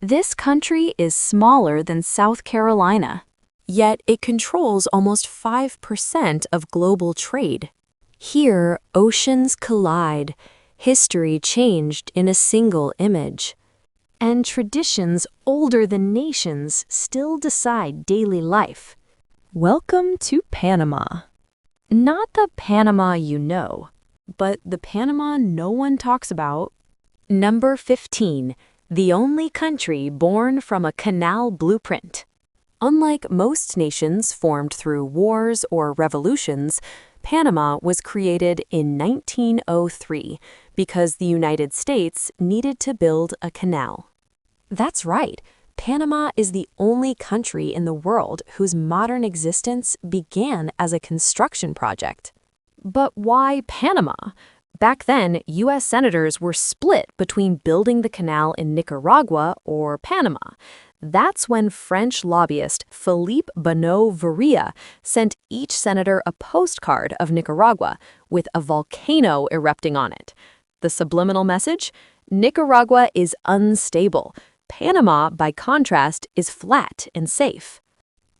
This country is smaller than South Carolina, yet it controls almost 5% of global trade. Here, oceans collide, history changed in a single image, and traditions older than nations still decide daily life. Welcome to Panama. Not the Panama you know, but the Panama no one talks about. Number 15. The only country born from a canal blueprint. Unlike most nations formed through wars or revolutions, Panama was created in 1903 because the United States needed to build a canal. That's right, Panama is the only country in the world whose modern existence began as a construction project. But why Panama? Back then, U.S. senators were split between building the canal in Nicaragua or Panama. That's when French lobbyist Philippe Bonneau-Varilla sent each senator a postcard of Nicaragua with a volcano erupting on it. The subliminal message? Nicaragua is unstable. Panama, by contrast, is flat and safe.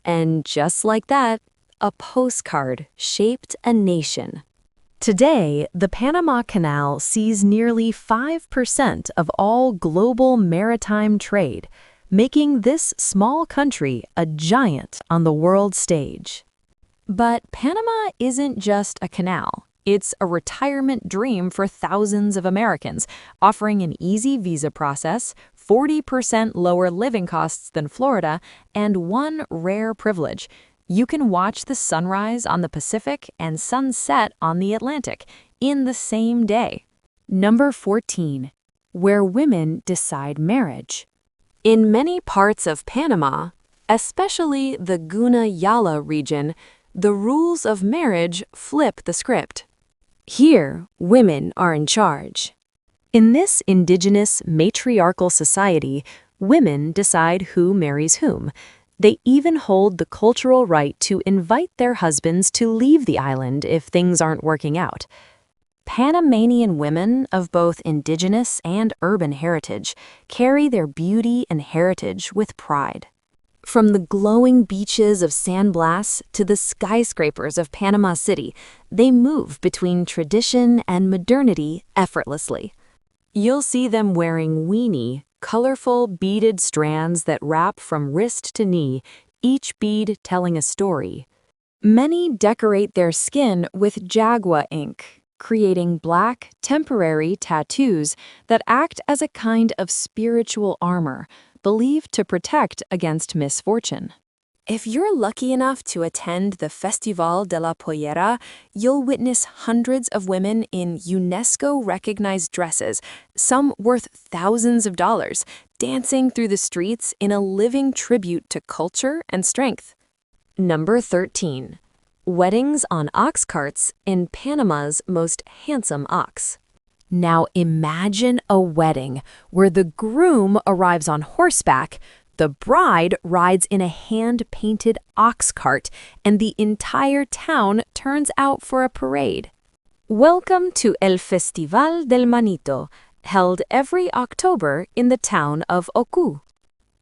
And just like that, a postcard shaped a nation. Today, the Panama Canal sees nearly 5% of all global maritime trade, making this small country a giant on the world stage. But Panama isn't just a canal. It's a retirement dream for thousands of Americans, offering an easy visa process, 40% lower living costs than Florida, and one rare privilege. You can watch the sunrise on the Pacific and sunset on the Atlantic in the same day. Number 14. Where women decide marriage. In many parts of Panama, especially the Guna Yala region, the rules of marriage flip the script. Here, women are in charge. In this indigenous matriarchal society, women decide who marries whom. They even hold the cultural right to invite their husbands to leave the island if things aren't working out. Panamanian women of both indigenous and urban heritage carry their beauty and heritage with pride. From the glowing beaches of San Blas to the skyscrapers of Panama City, they move between tradition and modernity effortlessly. You'll see them wearing weenie, colorful beaded strands that wrap from wrist to knee, each bead telling a story. Many decorate their skin with jagua ink, creating black, temporary tattoos that act as a kind of spiritual armor, believed to protect against misfortune. If you're lucky enough to attend the Festival de la Pollera, you'll witness hundreds of women in UNESCO-recognized dresses, some worth thousands of dollars, dancing through the streets in a living tribute to culture and strength. Number 13. Weddings on ox carts in Panama's most handsome ox. Now imagine a wedding where the groom arrives on horseback, the bride rides in a hand-painted ox cart, and the entire town turns out for a parade. Welcome to El Festival del Manito, held every October in the town of Oku.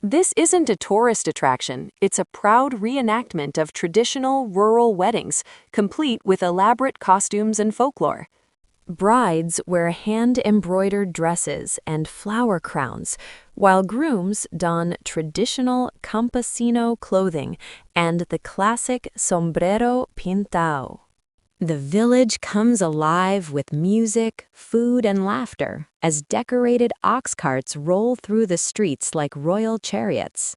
This isn't a tourist attraction, it's a proud reenactment of traditional rural weddings, complete with elaborate costumes and folklore. Brides wear hand-embroidered dresses and flower crowns, while grooms don traditional campesino clothing and the classic sombrero pintao. The village comes alive with music, food, and laughter as decorated ox carts roll through the streets like royal chariots.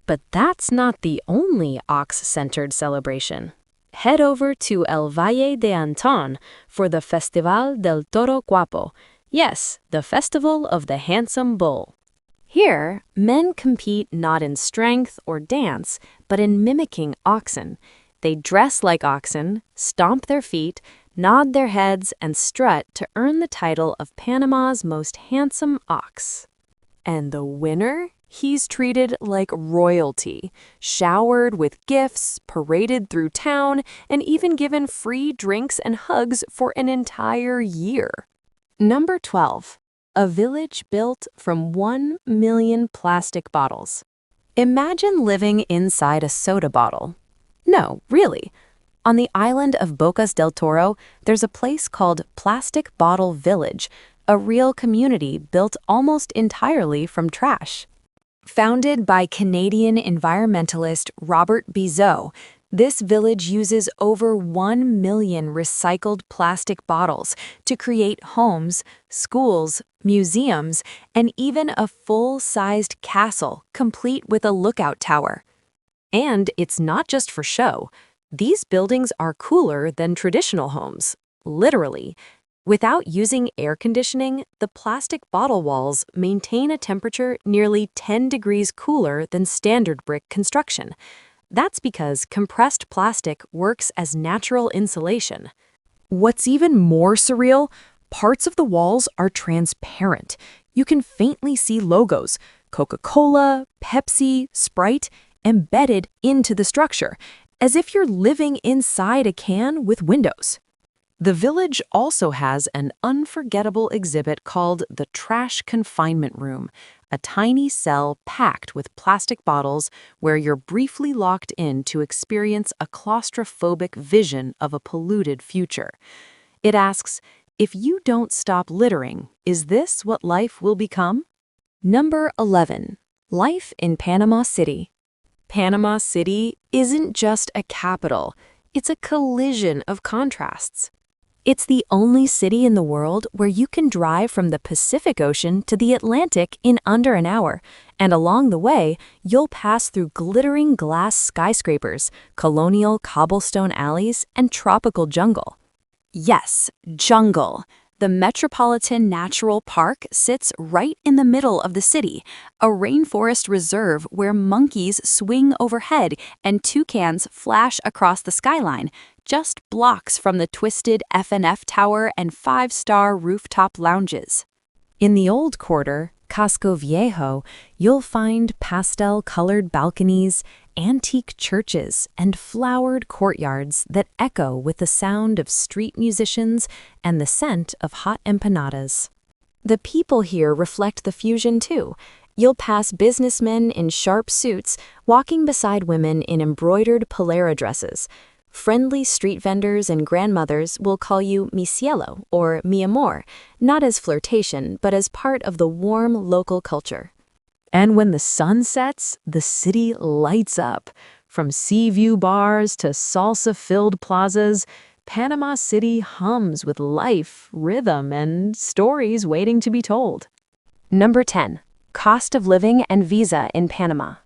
But that's not the only ox-centered celebration. Head over to El Valle de Anton for the Festival del Toro Guapo. Yes, the Festival of the Handsome Bull. Here, men compete not in strength or dance, but in mimicking oxen. They dress like oxen, stomp their feet, nod their heads, and strut to earn the title of Panama's most handsome ox. And the winner? He's treated like royalty, showered with gifts, paraded through town, and even given free drinks and hugs for an entire year. Number 12. a village built from 1 million plastic bottles. Imagine living inside a soda bottle. No, really. On the island of Bocas del Toro, there's a place called Plastic Bottle Village, a real community built almost entirely from trash. Founded by Canadian environmentalist Robert Bizot, this village uses over 1 million recycled plastic bottles to create homes, schools, museums, and even a full-sized castle complete with a lookout tower. And it's not just for show. These buildings are cooler than traditional homes, literally. Without using air conditioning, the plastic bottle walls maintain a temperature nearly 10 degrees cooler than standard brick construction. That's because compressed plastic works as natural insulation. What's even more surreal, parts of the walls are transparent. You can faintly see logos, Coca-Cola, Pepsi, Sprite, embedded into the structure, as if you're living inside a can with windows. The village also has an unforgettable exhibit called the Trash Confinement Room, a tiny cell packed with plastic bottles where you're briefly locked in to experience a claustrophobic vision of a polluted future. It asks, if you don't stop littering, is this what life will become? Number 11. Life in Panama City. Panama City isn't just a capital, it's a collision of contrasts. It's the only city in the world where you can drive from the Pacific Ocean to the Atlantic in under an hour, and along the way, you'll pass through glittering glass skyscrapers, colonial cobblestone alleys, and tropical jungle. Yes, jungle. The Metropolitan Natural Park sits right in the middle of the city, a rainforest reserve where monkeys swing overhead and toucans flash across the skyline, just blocks from the twisted F&F Tower and 5-star rooftop lounges. In the old quarter, Casco Viejo, you'll find pastel-colored balconies, antique churches, and flowered courtyards that echo with the sound of street musicians and the scent of hot empanadas. The people here reflect the fusion too. You'll pass businessmen in sharp suits walking beside women in embroidered polera dresses. Friendly street vendors and grandmothers will call you mi cielo or mi amor, not as flirtation, but as part of the warm local culture. And when the sun sets, the city lights up. From sea view bars to salsa-filled plazas, Panama City hums with life, rhythm, and stories waiting to be told. Number 10. Cost of living and visa in Panama.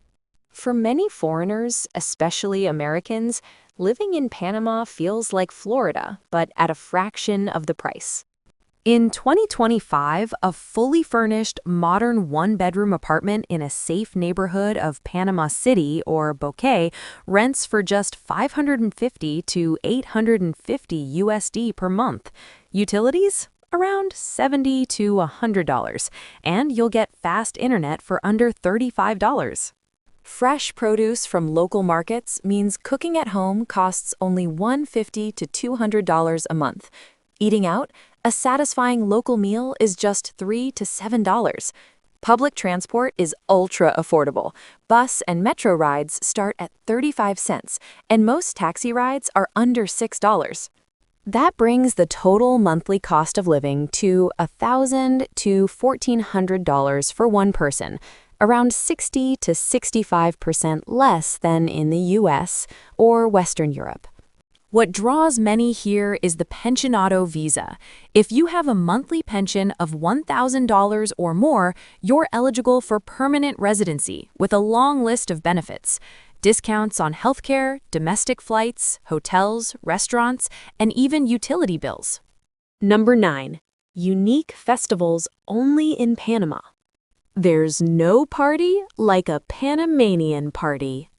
For many foreigners, especially Americans, living in Panama feels like Florida, but at a fraction of the price. In 2025, a fully furnished, modern one-bedroom apartment in a safe neighborhood of Panama City, or Bocas, rents for just $550 to $850 USD per month. Utilities? Around $70 to $100, and you'll get fast internet for under $35. Fresh produce from local markets means cooking at home costs only $150 to $200 a month. Eating out, a satisfying local meal is just $3 to $7. Public transport is ultra affordable. Bus and metro rides start at 35 cents, and most taxi rides are under $6. That brings the total monthly cost of living to $1,000 to $1,400 for one person, around 60 to 65% less than in the US or Western Europe. What draws many here is the pensionado visa. If you have a monthly pension of $1,000 or more, you're eligible for permanent residency with a long list of benefits. Discounts on healthcare, domestic flights, hotels, restaurants, and even utility bills. Number 9. Unique festivals only in Panama. There's no party like a Panamanian party.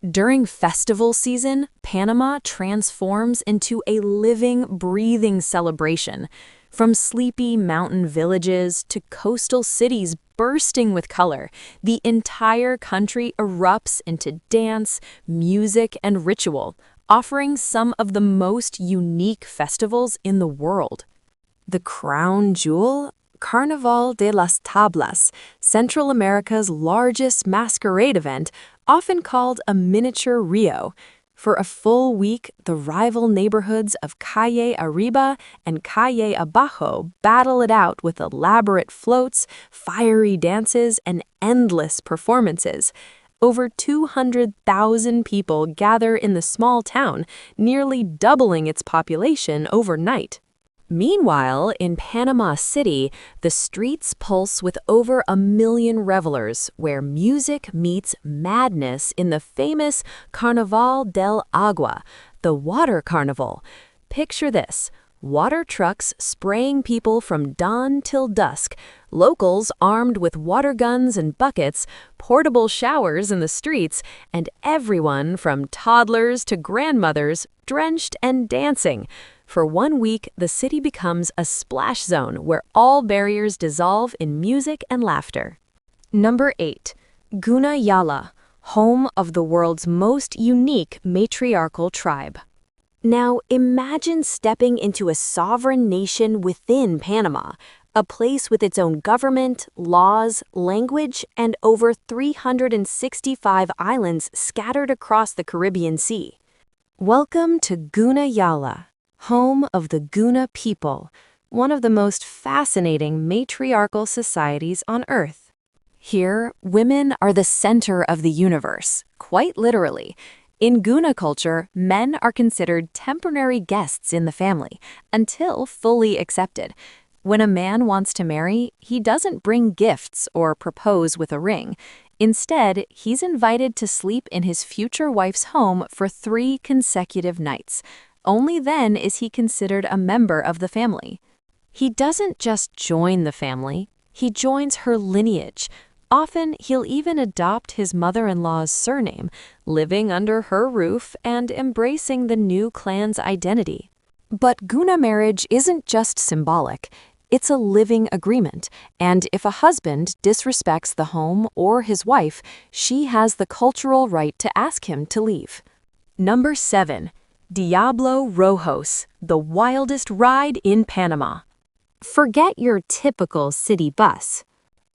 During festival season, Panama transforms into a living, breathing celebration. From sleepy mountain villages to coastal cities bursting with color, the entire country erupts into dance, music, and ritual, offering some of the most unique festivals in the world. The crown jewel? Carnival de las Tablas, Central America's largest masquerade event, often called a miniature Rio. For a full week, the rival neighborhoods of Calle Arriba and Calle Abajo battle it out with elaborate floats, fiery dances, and endless performances. Over 200,000 people gather in the small town, nearly doubling its population overnight. Meanwhile, in Panama City, the streets pulse with over 1 million revelers, where music meets madness in the famous Carnival del Agua, the water carnival. Picture this: water trucks spraying people from dawn till dusk, locals armed with water guns and buckets, portable showers in the streets, and everyone from toddlers to grandmothers drenched and dancing. For 1 week, the city becomes a splash zone where all barriers dissolve in music and laughter. Number 8. Guna Yala, home of the world's most unique matriarchal tribe. Now, imagine stepping into a sovereign nation within Panama, a place with its own government, laws, language, and over 365 islands scattered across the Caribbean Sea. Welcome to Guna Yala, home of the Guna people, one of the most fascinating matriarchal societies on Earth. Here, women are the center of the universe, quite literally. In Guna culture, men are considered temporary guests in the family, until fully accepted. When a man wants to marry, he doesn't bring gifts or propose with a ring. Instead, he's invited to sleep in his future wife's home for 3 consecutive nights. Only then is he considered a member of the family. He doesn't just join the family, he joins her lineage. Often, he'll even adopt his mother-in-law's surname, living under her roof and embracing the new clan's identity. But Guna marriage isn't just symbolic. It's a living agreement, and if a husband disrespects the home or his wife, she has the cultural right to ask him to leave. Number 7. Diablo Rojo, the wildest ride in Panama. Forget your typical city bus.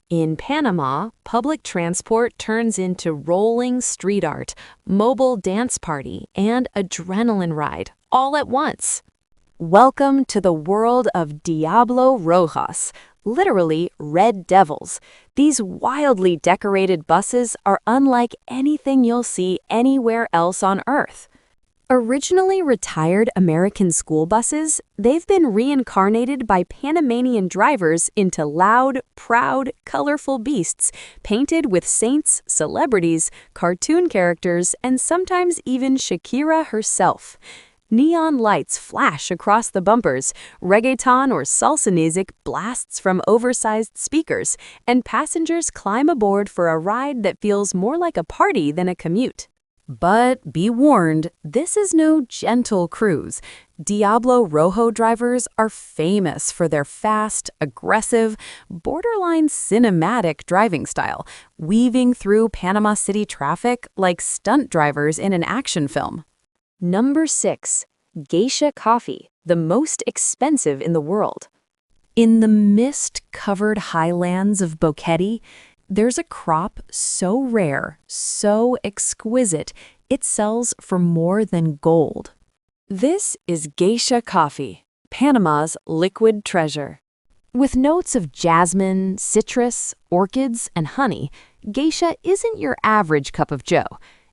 In Panama, public transport turns into rolling street art, mobile dance party, and adrenaline ride, all at once. Welcome to the world of Diablo Rojo, literally red devils. These wildly decorated buses are unlike anything you'll see anywhere else on Earth. Originally retired American school buses, they've been reincarnated by Panamanian drivers into loud, proud, colorful beasts painted with saints, celebrities, cartoon characters, and sometimes even Shakira herself. Neon lights flash across the bumpers, reggaeton or salsa music blasts from oversized speakers, and passengers climb aboard for a ride that feels more like a party than a commute. But be warned, this is no gentle cruise. Diablo Rojo drivers are famous for their fast, aggressive, borderline cinematic driving style, weaving through Panama City traffic like stunt drivers in an action film. Number 6. Geisha coffee, the most expensive in the world. In the mist-covered highlands of Bocas, there's a crop so rare, so exquisite, it sells for more than gold. This is Geisha coffee, Panama's liquid treasure. With notes of jasmine, citrus, orchids, and honey, Geisha isn't your average cup of joe.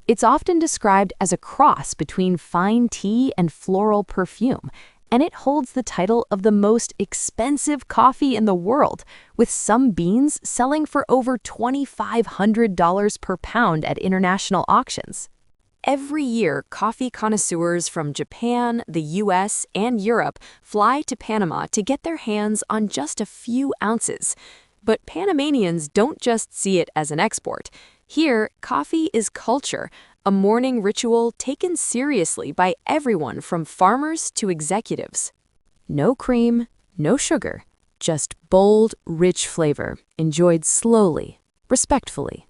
It's often described as a cross between fine tea and floral perfume, and it holds the title of the most expensive coffee in the world, with some beans selling for over $2,500 per pound at international auctions. Every year, coffee connoisseurs from Japan, the US, and Europe fly to Panama to get their hands on just a few ounces. But Panamanians don't just see it as an export. Here, coffee is culture, a morning ritual taken seriously by everyone from farmers to executives. No cream, no sugar, just bold, rich flavor, enjoyed slowly, respectfully.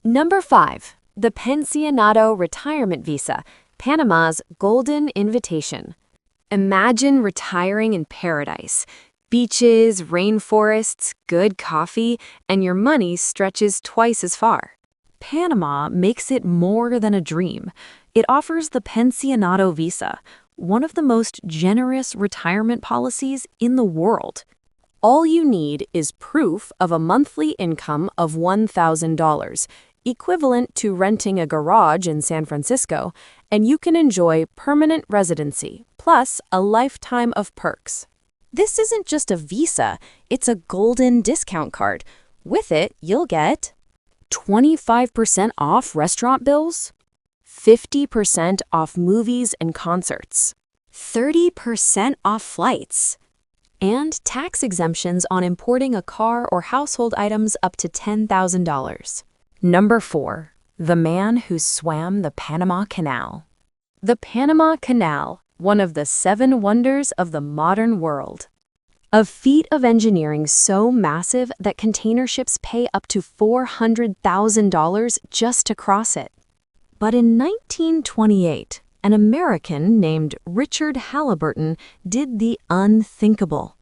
Number 5. The Pensionado Retirement Visa, Panama's golden invitation. Imagine retiring in paradise. Beaches, rainforests, good coffee, and your money stretches twice as far. Panama makes it more than a dream. It offers the Pensionado Visa, one of the most generous retirement policies in the world. All you need is proof of a monthly income of $1,000, equivalent to renting a garage in San Francisco, and you can enjoy permanent residency, plus a lifetime of perks. This isn't just a visa, it's a golden discount card. With it, you'll get 25% off restaurant bills, 50% off movies and concerts, 30% off flights, and tax exemptions on importing a car or household items up to $10,000. Number 4. The man who swam the Panama Canal. The Panama Canal, one of the 7 wonders of the modern world. A feat of engineering so massive that container ships pay up to $400,000 just to cross it. But in 1928, an American named Richard Halliburton did the unthinkable.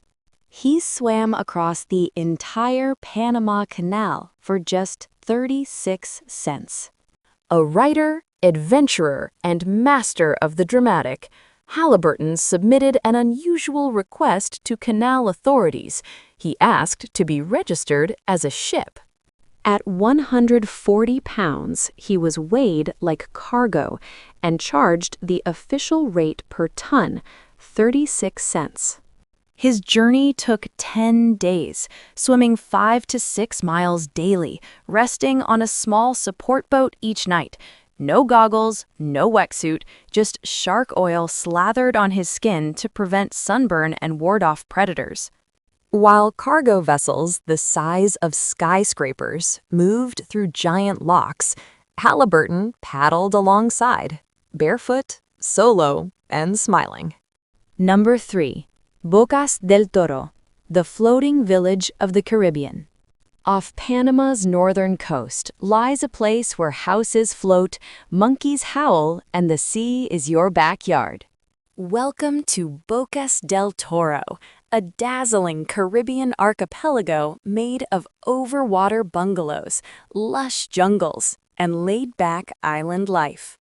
He swam across the entire Panama Canal for just 36 cents. A writer, adventurer, and master of the dramatic, Halliburton submitted an unusual request to canal authorities. He asked to be registered as a ship. At 140 pounds, he was weighed like cargo and charged the official rate per ton, 36 cents. His journey took 10 days, swimming 5 to 6 miles daily, resting on a small support boat each night. No goggles, no wetsuit, just shark oil slathered on his skin to prevent sunburn and ward off predators. While cargo vessels the size of skyscrapers moved through giant locks, Halliburton paddled alongside, barefoot, solo, and smiling. Number 3. Bocas del Toro, the floating village of the Caribbean. Off Panama's northern coast lies a place where houses float, monkeys howl, and the sea is your backyard. Welcome to Bocas del Toro, a dazzling Caribbean archipelago made of overwater bungalows, lush jungles, and laid-back island life.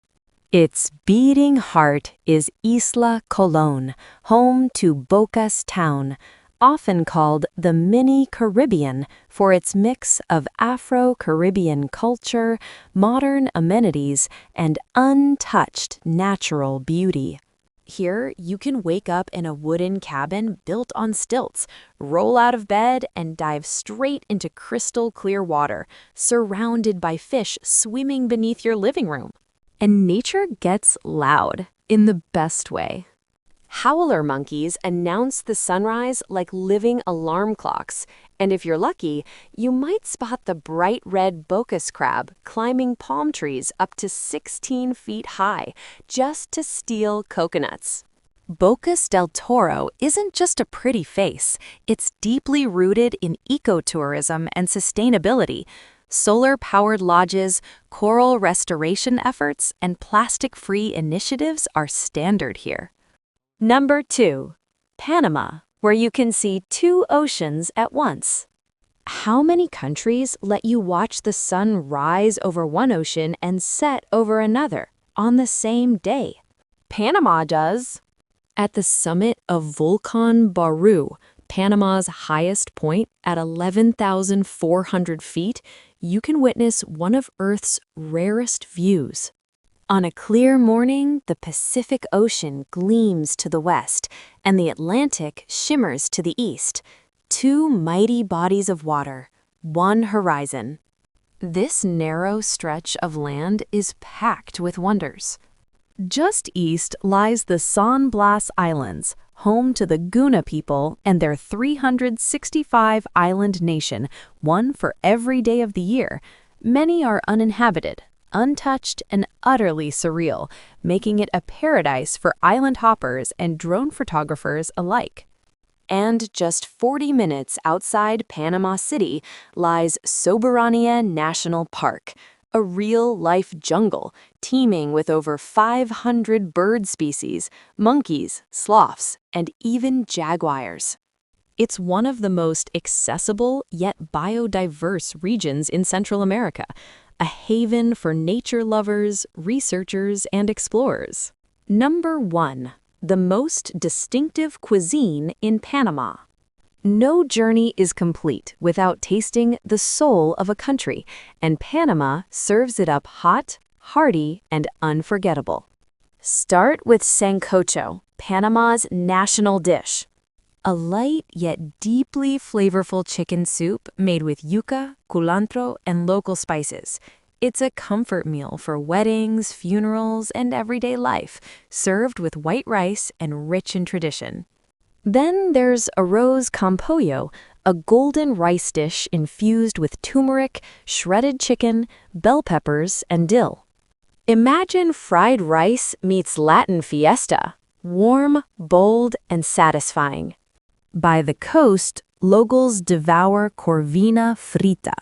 Its beating heart is Isla Colón, home to Bocas Town, often called the Mini Caribbean for its mix of Afro-Caribbean culture, modern amenities, and untouched natural beauty. Here, you can wake up in a wooden cabin built on stilts, roll out of bed, and dive straight into crystal clear water, surrounded by fish swimming beneath your living room. And nature gets loud, in the best way. Howler monkeys announce the sunrise like living alarm clocks, and if you're lucky, you might spot the bright red Bocas crab climbing palm trees up to 16 feet high just to steal coconuts. Bocas del Toro isn't just a pretty face, it's deeply rooted in ecotourism and sustainability. Solar-powered lodges, coral restoration efforts, and plastic-free initiatives are standard here. Number 2. Panama, where you can see 2 oceans at once. How many countries let you watch the sun rise over one ocean and set over another on the same day? Panama does. At the summit of Volcan Baru, Panama's highest point at 11,400 feet, you can witness one of Earth's rarest views. On a clear morning, the Pacific Ocean gleams to the west, and the Atlantic shimmers to the east. 2 mighty bodies of water, one horizon. This narrow stretch of land is packed with wonders. Just east lies the San Blas Islands, home to the Guna people and their 365-island nation, one for every day of the year. Many are uninhabited, untouched, and utterly surreal, making it a paradise for island hoppers and drone photographers alike. And just 40 minutes outside Panama City lies Soberania National Park, a real-life jungle teeming with over 500 bird species, monkeys, sloths, and even jaguars. It's one of the most accessible yet biodiverse regions in Central America, a haven for nature lovers, researchers, and explorers. Number 1. The most distinctive cuisine in Panama. No journey is complete without tasting the soul of a country, and Panama serves it up hot, hearty, and unforgettable. Start with sancocho, Panama's national dish. A light yet deeply flavorful chicken soup made with yuca, culantro, and local spices. It's a comfort meal for weddings, funerals, and everyday life, served with white rice and rich in tradition. Then there's arroz con pollo, a golden rice dish infused with turmeric, shredded chicken, bell peppers, and dill. Imagine fried rice meets Latin fiesta, warm, bold, and satisfying. By the coast, locals devour corvina frita,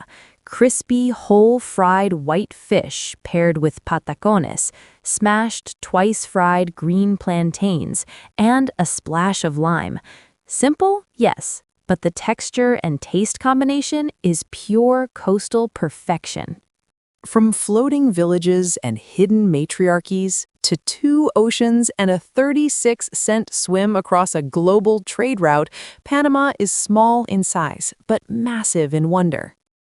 crispy, whole-fried white fish paired with patacones, smashed, twice-fried green plantains, and a splash of lime. Simple, yes, but the texture and taste combination is pure coastal perfection. From floating villages and hidden matriarchies to 2 oceans and a 36-cent swim across a global trade route, Panama is small in size, but massive in wonder.